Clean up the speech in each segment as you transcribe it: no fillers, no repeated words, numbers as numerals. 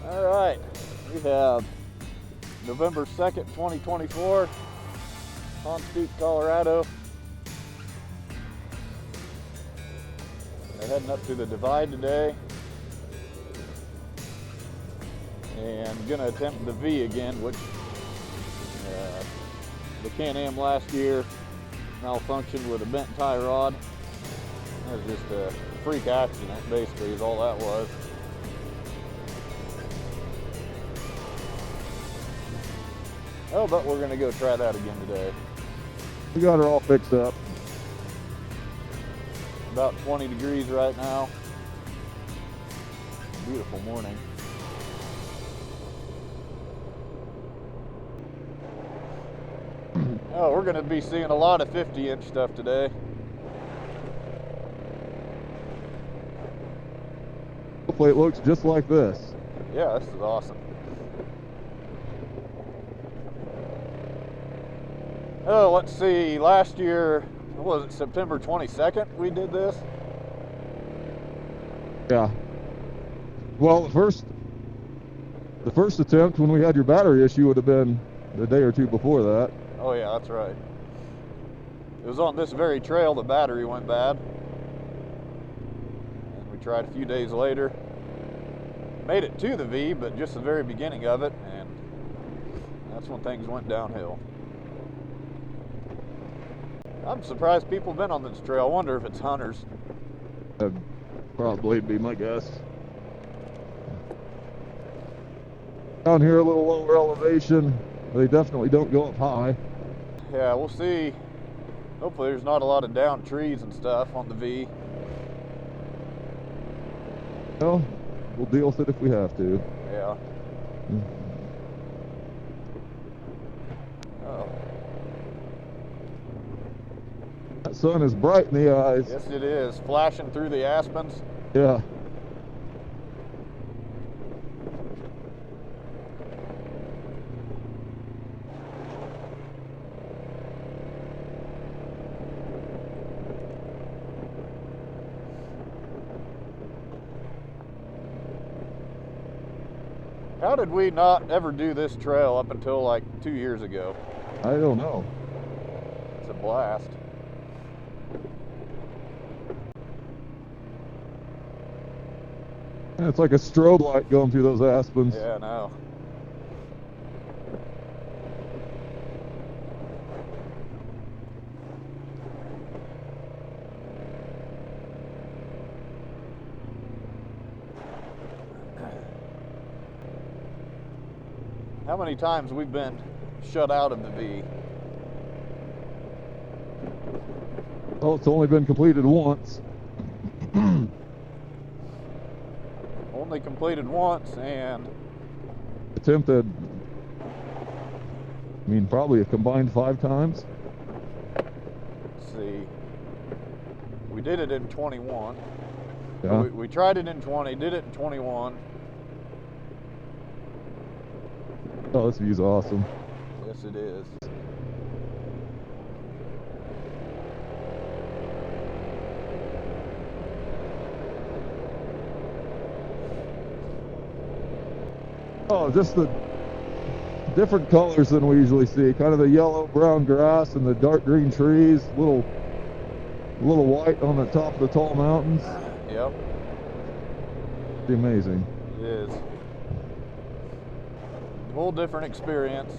All right, we have November 2nd, 2024, Continental, Colorado. We're heading up to the Divide today, and gonna attempt the V again, which the Can-Am last year malfunctioned with a bent tie rod. That was just a freak accident, basically, is all that was. Oh, but we're gonna go try that again today. We got her all fixed up. About 20 degrees right now. Beautiful morning. Oh, we're gonna be seeing a lot of 50-inch stuff today. Hopefully it looks just like this. Yeah, this is awesome. Oh, let's see, last year, what was it, September 22nd we did this? Yeah. Well, the first attempt when we had your battery issue would have been the day or two before that. Oh yeah, that's right. It was on this very trail the battery went bad. And we tried a few days later. Made it to the V, but just the very beginning of it, and that's when things went downhill. I'm surprised people have been on this trail. I wonder if it's hunters. That'd probably be my guess. Down here a little lower elevation. They definitely don't go up high. Yeah, we'll see. Hopefully there's not a lot of downed trees and stuff on the V. Well, we'll deal with it if we have to. Yeah. Oh. That sun is bright in the eyes. Yes, it is. Flashing through the aspens. Yeah. How did we not ever do this trail up until like 2 years ago? I don't know. It's a blast. It's like a strobe light going through those aspens. Yeah, I know. How many times we've been shut out of the V? Oh, it's only been completed once. Only completed once, and Attempted, I mean, probably a combined 5 times. let's see. We did it in 21. Yeah. We tried it in 20, did it in 21. Oh, this view's awesome. Yes, it is. Oh, just the different colors than we usually see. Kind of the yellow, brown grass and the dark green trees. Little white on the top of the tall mountains. Yep. It's amazing. It is. A whole different experience.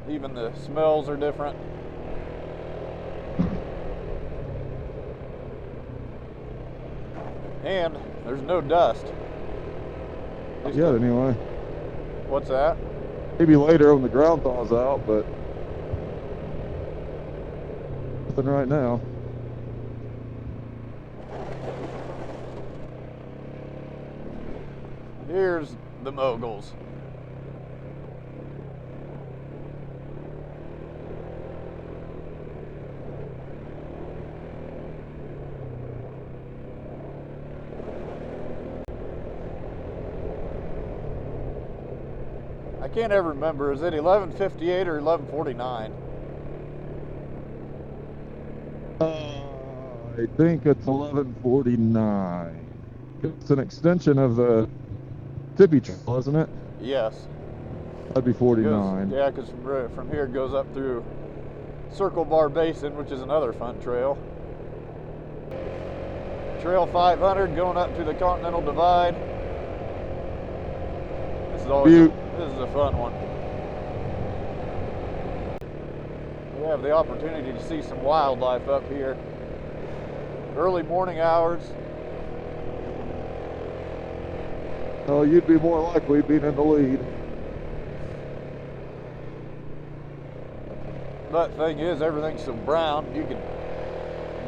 Even the smells are different. And there's no dust. Not yet, anyway. What's that? Maybe later when the ground thaws out, but nothing right now. Here's the moguls. I can't ever remember. Is it 11:58 or 11:49? I think it's 11:49. It's an extension of the tippy trail, isn't it? Yes. That'd be 49. Yeah, because from here it goes up through Circle Bar Basin, which is another fun trail. Trail 500 going up to the Continental Divide. This is always this is a fun one. We have the opportunity to see some wildlife up here. Early morning hours. Oh, you'd be more likely being in the lead. But the thing is, everything's so brown, you can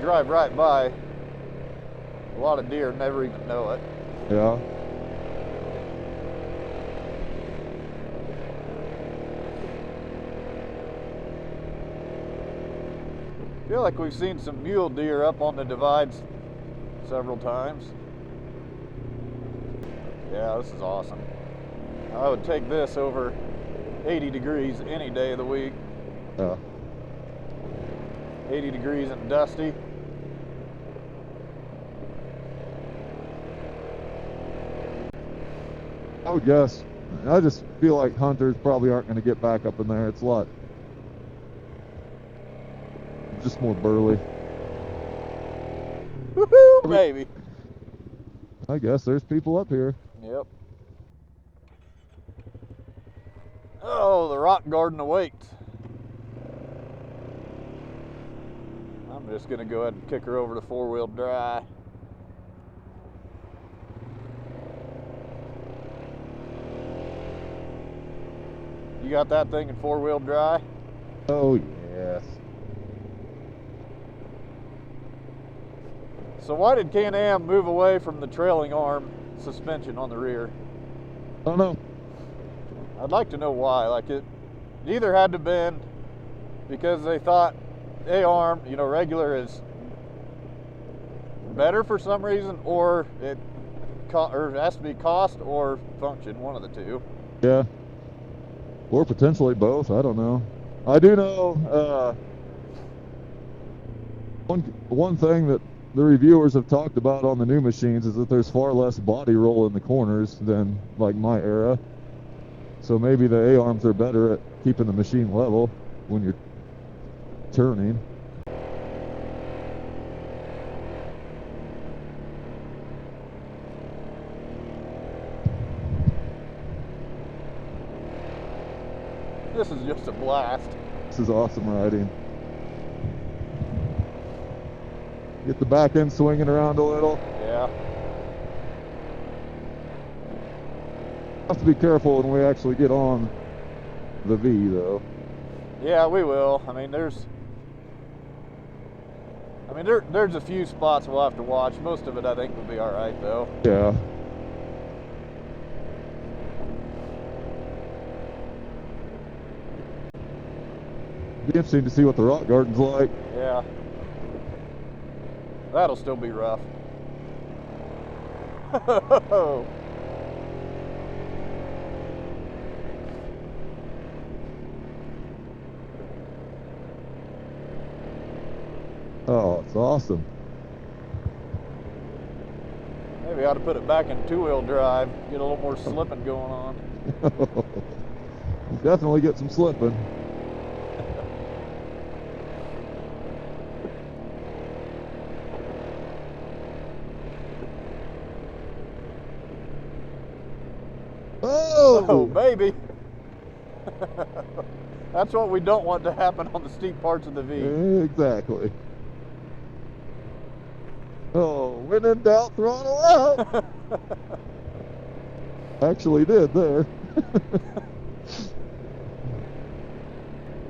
drive right by a lot of deer and never even know it. Yeah. I feel like we've seen some mule deer up on the divides several times. Yeah, this is awesome. I would take this over 80 degrees any day of the week. Yeah. 80 degrees and dusty. I would guess. I just feel like hunters probably aren't going to get back up in there. It's a lot. Just more burly. Woohoo, baby. I guess there's people up here. Yep. Oh, the rock garden awaked. I'm just gonna go ahead and kick her over to four-wheel drive. You got that thing in four-wheel drive? Oh, yes. So why did Can-Am move away from the trailing arm suspension on the rear? I don't know. I'd like to know why. Like it either had to have been because they thought A-arm, you know, regular is better for some reason, or it has to be cost or function, one of the two. Yeah. Or potentially both. I don't know. I do know one thing that the reviewers have talked about on the new machines is that there's far less body roll in the corners than like my era. So maybe the A-arms are better at keeping the machine level when you're turning. This is just a blast. This is awesome riding. Get the back end swinging around a little. Yeah. Have to be careful when we actually get on the V though. Yeah, we will. I mean, there's a few spots we'll have to watch. Most of it I think will be all right though. Yeah. Be interesting to see what the rock garden's like. Yeah. That'll still be rough. Oh, it's awesome. Maybe I ought to put it back in two-wheel drive, get a little more slipping going on. Definitely get some slipping. Oh, baby. That's what we don't want to happen on the steep parts of the V. Exactly. Oh, when in doubt, throttle out. Actually did there.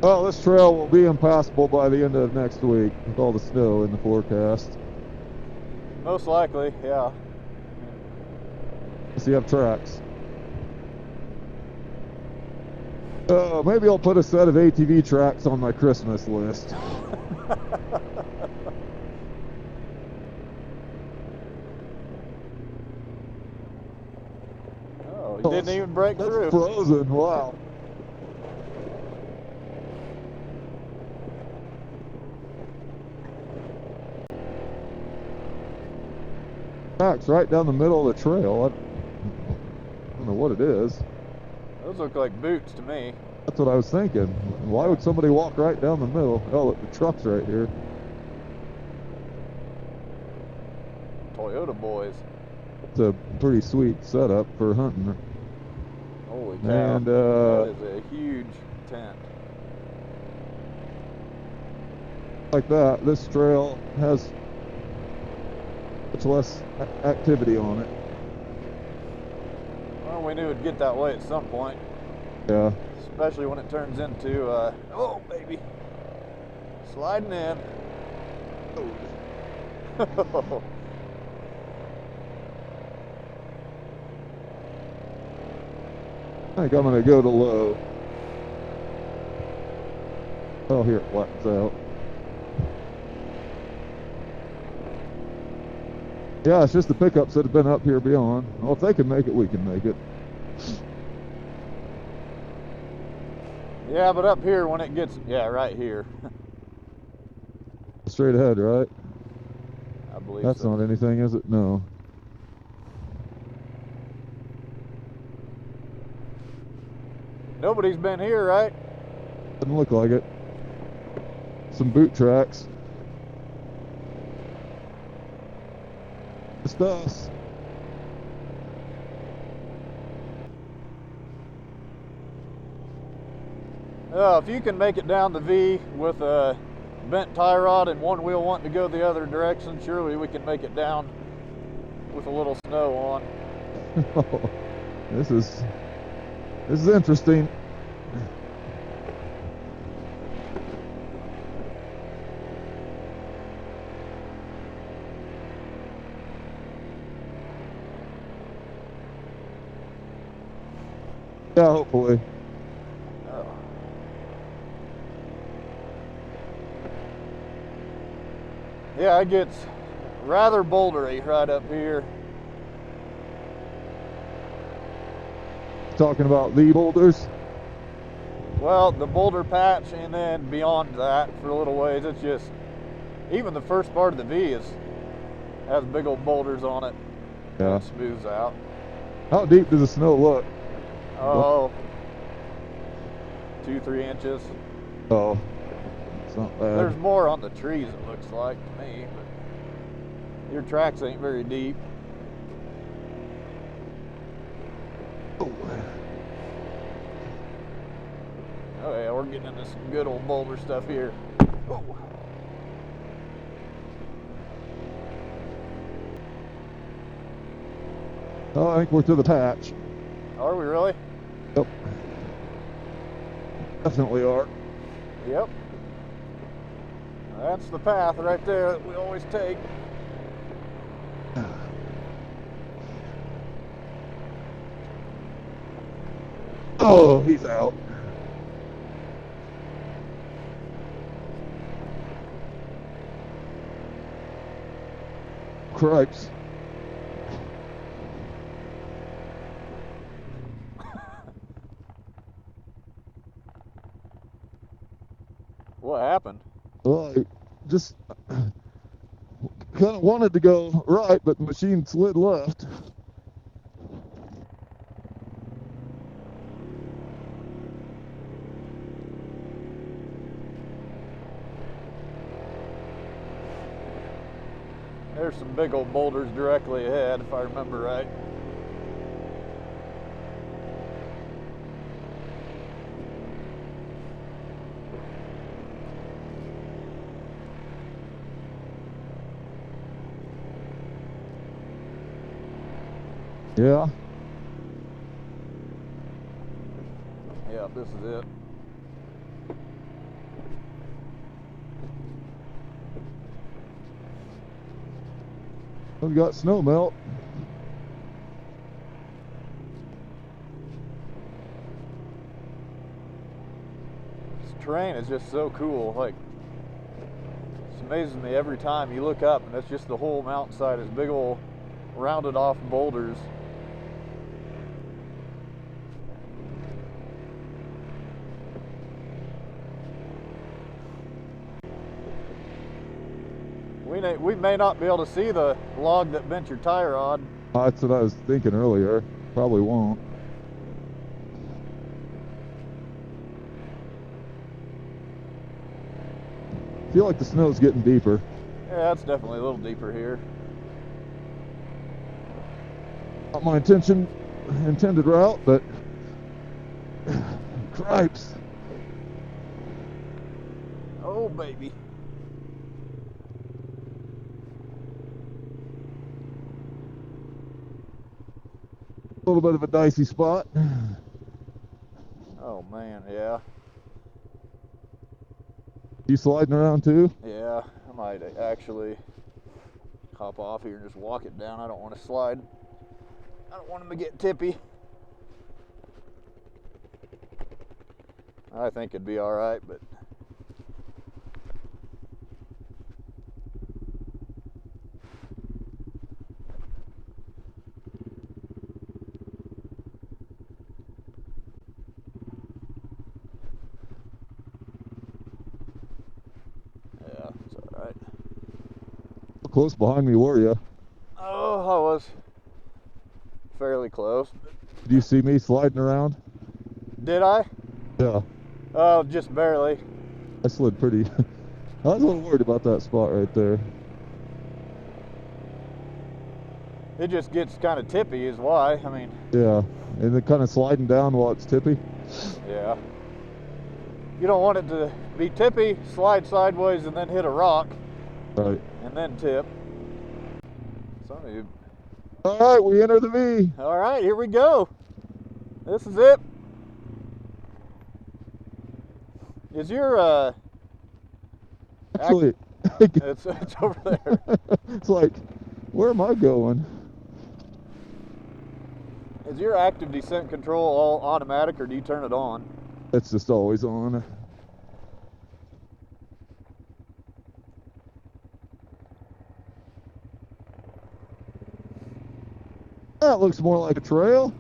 Well, this trail will be impassable by the end of next week with all the snow in the forecast. Most likely, yeah. Unless you have tracks. Maybe I'll put a set of ATV tracks on my Christmas list. Oh, he didn't even break through. That's frozen, wow. Tracks right down the middle of the trail. I don't know what it is. Those look like boots to me. That's what I was thinking. Why would somebody walk right down the middle? Oh, look, the truck's right here. Toyota boys. It's a pretty sweet setup for hunting. Holy cow. And that is a huge tent. like that, this trail has much less activity on it. Well, we knew it'd get that way at some point. Yeah. Especially when it turns into, oh baby, sliding in. Oh. I think I'm gonna go to low. Oh, here it flattens out. Yeah, it's just the pickups that have been up here beyond. Well, if they can make it, we can make it. Yeah, but up here when it gets, yeah, right here. Straight ahead, right? I believe That's so. not anything, is it? No. Nobody's been here, right? Doesn't look like it. Some boot tracks. Just us. If you can make it down the V with a bent tie rod and one wheel wanting to go the other direction, surely we can make it down with a little snow on. This is interesting. Yeah, hopefully. Oh. Yeah, it gets rather bouldery right up here. Talking about the boulders? Well, the boulder patch, and then beyond that for a little ways, it's just, even the first part of the V has big old boulders on it. Yeah. It smooths out. How deep does the snow look? Oh, 2-3 inches. Oh, it's not bad. There's more on the trees, it looks like to me, but your tracks ain't very deep. Oh. Oh yeah, we're getting into some good old boulder stuff here. Oh. Oh, I think we're to the patch. Are we really? Yep. Definitely are. Yep. That's the path right there that we always take. Oh, he's out. Cripes. What happened? Well, I just kind of wanted to go right, but the machine slid left. There's some big old boulders directly ahead, if I remember right. Yeah. Yeah, this is it. We got snow melt. This terrain is just so cool. Like, it's amazing me every time you look up and that's just the whole mountainside is big old rounded off boulders. We may not be able to see the log that bent your tie rod. That's what I was thinking earlier. Probably won't. I feel like the snow's getting deeper. Yeah, it's definitely a little deeper here. Not my intended route, but cripes. Oh, baby. A little bit of a dicey spot. Oh, man, yeah. You sliding around too? Yeah, I might actually hop off here and just walk it down. I don't want to slide. I don't want him to get tippy. I think it'd be all right, but yeah, it's all right. How close behind me were you? Oh, I was fairly close. Did you see me sliding around? Did I? Yeah, Oh, just barely. I slid pretty. I was a little worried about that spot right there. It just gets kind of tippy is why. I mean, Yeah, and then kind of sliding down while it's tippy. yeah. You don't want it to be tippy, slide sideways, and then hit a rock, Right. and then tip. Some of you. All right, we enter the V. All right, here we go. This is it. Is your Actually, it's over there. it's like, where am I going? Is your active descent control all automatic, or do you turn it on? It's just always on. That looks more like a trail.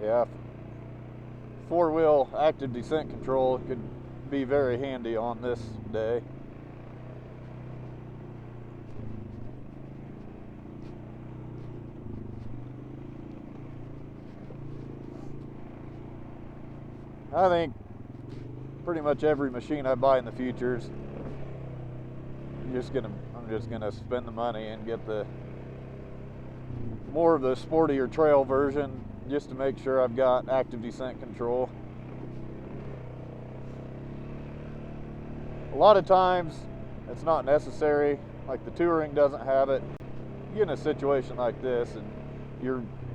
Yeah. Four-wheel active descent control could be very handy on this day. I think pretty much every machine I buy in the future, I'm just gonna spend the money and get the more of the sportier trail version, just to make sure I've got active descent control. A lot of times it's not necessary, like the touring doesn't have it. You get in a situation like this and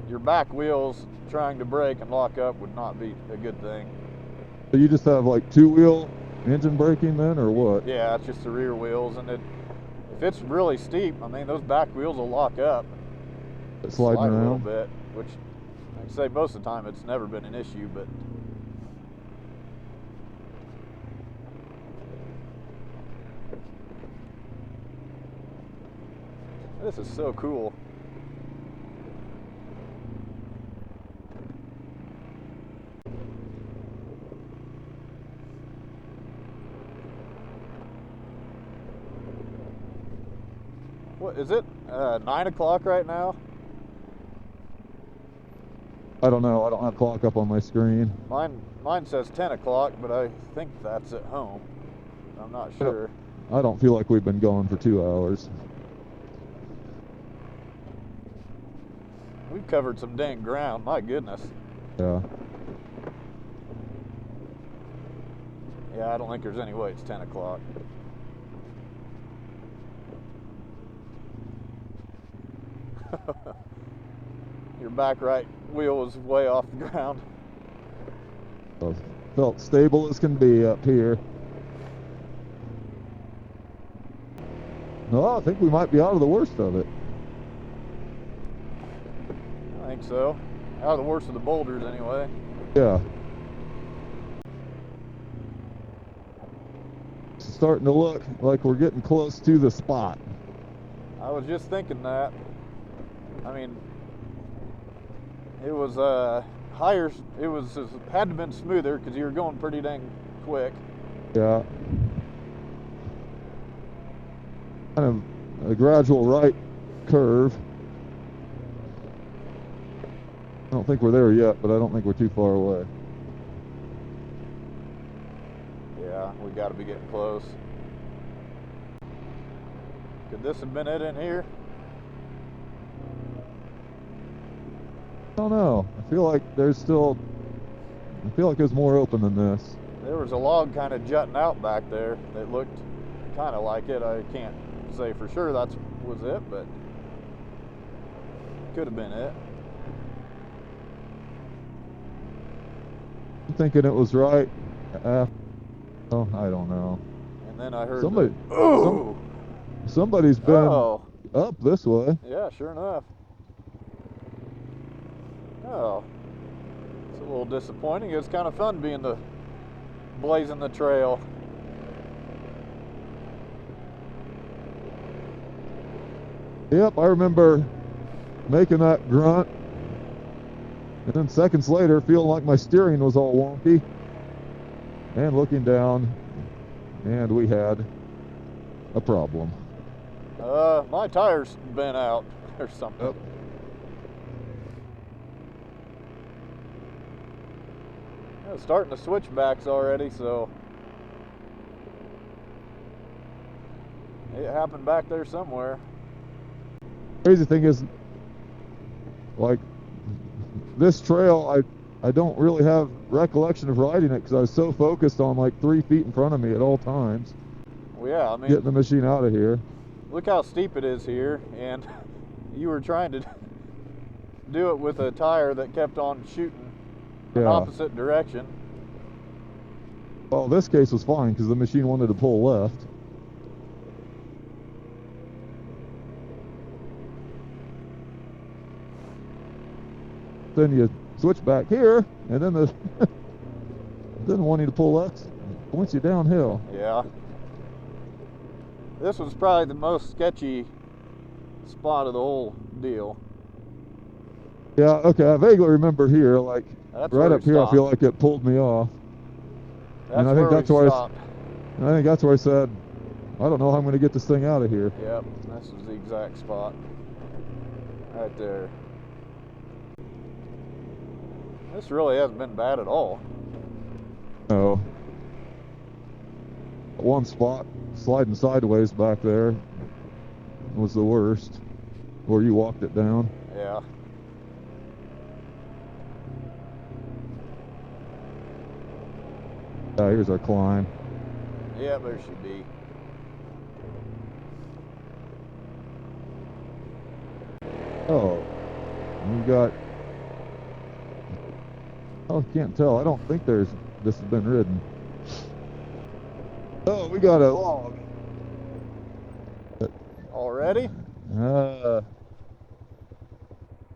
your back wheels trying to brake and lock up would not be a good thing. So you just have like two-wheel engine braking then, or what? Yeah, it's just the rear wheels, and if it's really steep, I mean, those back wheels will lock up. Sliding Slide a little around. bit, which, like I say, most of the time it's never been an issue, but this is so cool. What is it? 9 o'clock right now? I don't know. I don't have a clock up on my screen. Mine says 10 o'clock, but I think that's at home. I'm not sure. I don't feel like we've been going for 2 hours. We've covered some dang ground, my goodness. Yeah. Yeah, I don't think there's any way it's 10 o'clock. Your back right wheel was way off the ground. So, felt stable as can be up here. No, I think we might be out of the worst of it. I think so. Out of the worst of the boulders, anyway. Yeah. It's starting to look like we're getting close to the spot. I was just thinking that. I mean, it was higher. It had to have been smoother because you were going pretty dang quick. Yeah. Kind of a gradual right curve. I don't think we're there yet, but I don't think we're too far away. Yeah, we got to be getting close. Could this have been it in here? I don't know. I feel like there's more open than this. There was a log kind of jutting out back there that looked kind of like it. I can't say for sure that was it, but could have been it. I'm thinking it was right. Oh, I don't know. And then I heard somebody's been up this way. Yeah, sure enough. Oh, it's a little disappointing. It was kind of fun blazing the trail. Yep, I remember making that grunt, and then seconds later feeling like my steering was all wonky, and looking down, and we had a problem. My tire's bent out or something. Yep. It's starting to switch backs already, so it happened back there somewhere. Crazy thing is, like, this trail, I don't really have recollection of riding it because I was so focused on like 3 feet in front of me at all times. Well, yeah, I mean, getting the machine out of here. Look how steep it is here, and you were trying to do it with a tire that kept on shooting in the opposite direction. Well, this case was fine because the machine wanted to pull left. Then you switch back here, and then then wanting to pull left points you downhill. Yeah. This was probably the most sketchy spot of the whole deal. Yeah, okay, I vaguely remember here, like, that's right up here, stopped. I feel like it pulled me off. And I think that's where I think that's where I said, I don't know how I'm going to get this thing out of here. Yep, this was the exact spot. Right there. This really hasn't been bad at all. No. One spot sliding sideways back there was the worst, where you walked it down. Yeah. Here's our climb. Yeah, there should be. Oh, we got. Oh, I can't tell. I don't think this has been ridden. Oh, we got a log. Already? I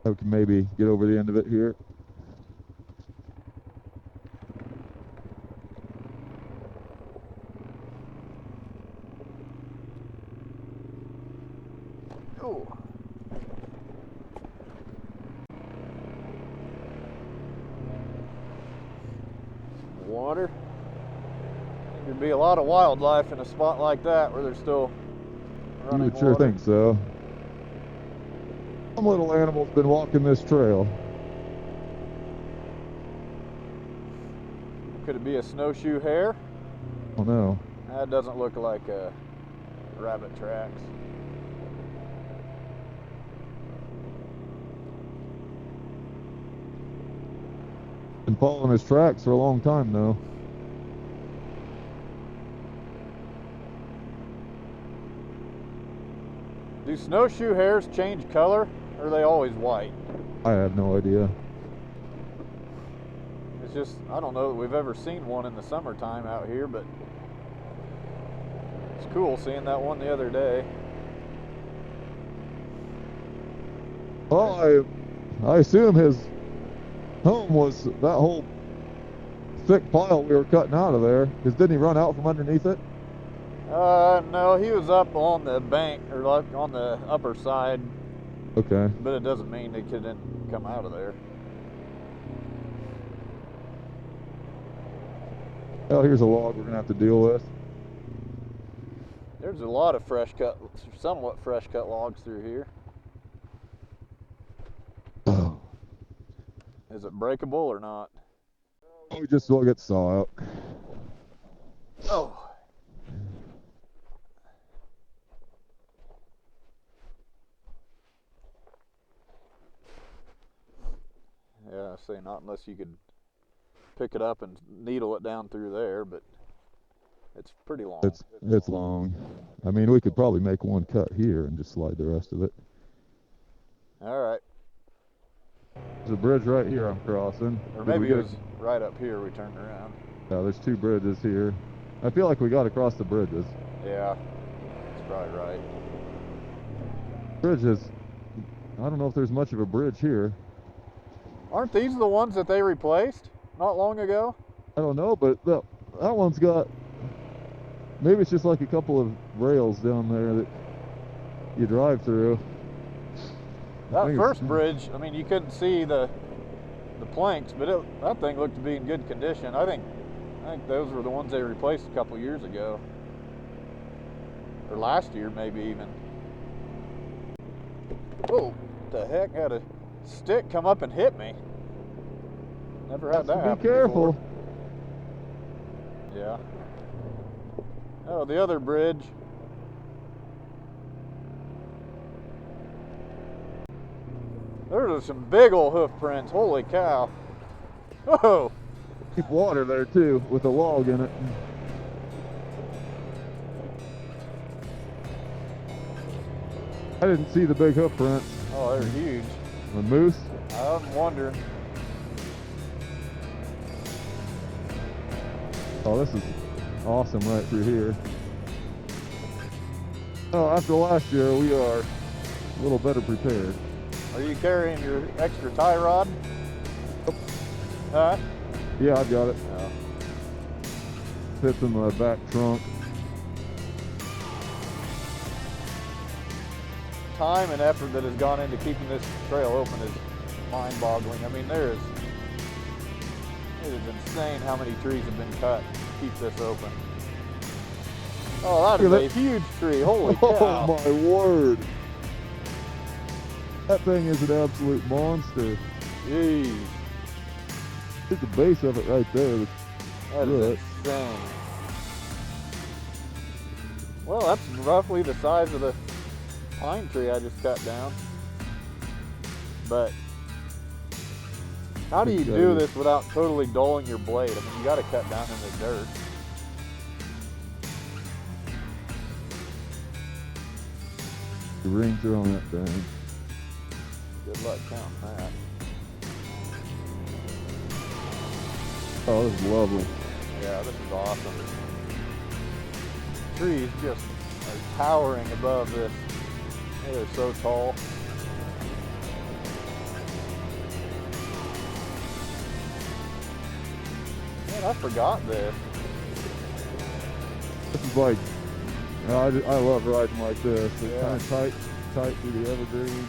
can maybe get over the end of it here. Oh. Water. There'd be a lot of wildlife in a spot like that where there's still running You would sure water. think so. Some little animal's been walking this trail. Could it be a snowshoe hare? Oh no. That doesn't look like rabbit tracks. Been following his tracks for a long time though. Do snowshoe hares change color, or are they always white? I have no idea. It's just, I don't know that we've ever seen one in the summertime out here, but it's cool seeing that one the other day. Well, I assume his home was that whole thick pile we were cutting out of there, because didn't he run out from underneath it? No, he was up on the bank, or like on the upper side. Okay. But it doesn't mean they couldn't come out of there. Well, here's a log we're gonna have to deal with. There's a lot of somewhat fresh cut logs through here. Is it breakable or not? We just will get saw out. Oh. Yeah, I say not unless you could pick it up and needle it down through there, but it's pretty long. It's long. I mean, we could probably make one cut here and just slide the rest of it. All right. There's a bridge right here I'm crossing. Or maybe it was right up here we turned around. Yeah, there's two bridges here. I feel like we got to cross the bridges. Yeah, that's probably right. Bridges. I don't know if there's much of a bridge here. Aren't these the ones that they replaced not long ago? I don't know, but that one's got, maybe it's just like a couple of rails down there that you drive through. That first bridge, I mean, you couldn't see the planks, but that thing looked to be in good condition. I think those were the ones they replaced a couple years ago, or last year maybe even. Whoa! What the heck? Had a stick come up and hit me. Never had that happen. Be careful. Before. Yeah. Oh, the other bridge. There's some big old hoof prints. Holy cow. Whoa. Deep water there too, with a log in it. I didn't see the big hoof prints. Oh, they're huge. A moose? I'm wondering. Oh, this is awesome right through here. Oh, after last year, we are a little better prepared. Are you carrying your extra tie rod? Huh? Yeah, I've got it. Oh. Fits in the back trunk. Time and effort that has gone into keeping this trail open is mind-boggling. I mean, it is insane how many trees have been cut to keep this open. Oh, that is a huge tree. Holy cow. Oh my word. That thing is an absolute monster. Jeez. There's the base of it right there. That is insane. Well, that's roughly the size of the pine tree I just cut down. But how do you do this without totally dulling your blade? I mean, you got to cut down in the dirt. The rings are on that thing. Good luck counting that. Oh, this is lovely. Yeah, this is awesome. Trees just are towering above this. They're so tall. Man, I forgot this. This is like, I love riding like this. It's Yeah. kind of tight through the evergreen.